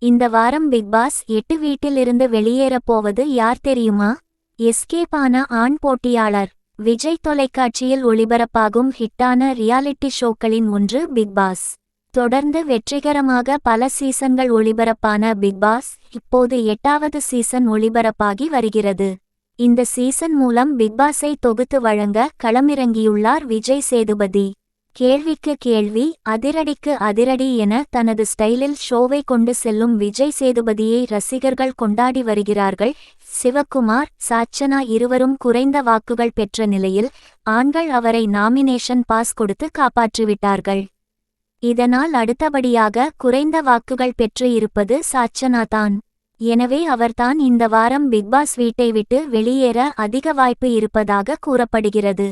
இந்த வாரம் big pass 8 வீட்டிலிருந்து வெளியேறப் போவது யார் தெரியுமா? எஸ்கேப் ஆன ஆண் போட்டியாளர். விஜய் தொலைக்காட்சியில் ஒளிபரப்பாகும் ஹிட்டான ரியாலிட்டி ஷோக்களின் ஒன்று பிக் பாஸ். தொடர்ந்து வெற்றிகரமாக பல சீசன்கள் ஒளிபரப்பான பிக் பாஸ் இப்போது 8வது சீசன் ஒளிபரப்பாகி வருகிறது. இந்த சீசன் மூலம் பிக் பாஸை தொகுத்து வழங்க களமிறங்கியுள்ளார் விஜய் சேதுபதி. கேள்விக்கு கேள்வி, அதிரடிக்கு அதிரடி என தனது ஸ்டைலில் ஷோவை கொண்டு செல்லும் விஜய் சேதுபதியை ரசிகர்கள் கொண்டாடி வருகிறார்கள். சிவகுமார், சாச்சனா இருவரும் குறைந்த வாக்குகள் பெற்ற நிலையில் ஆண்கள் அவரை நாமினேஷன் பாஸ் கொடுத்து காப்பாற்றிவிட்டார்கள். இதனால் அடுத்தபடியாக குறைந்த வாக்குகள் பெற்று இருப்பது சாச்சனா தான். எனவே அவர்தான் இந்த வாரம் பிக் பாஸ் வீட்டை விட்டு வெளியேற அதிக வாய்ப்பு இருப்பதாக கூறப்படுகிறது.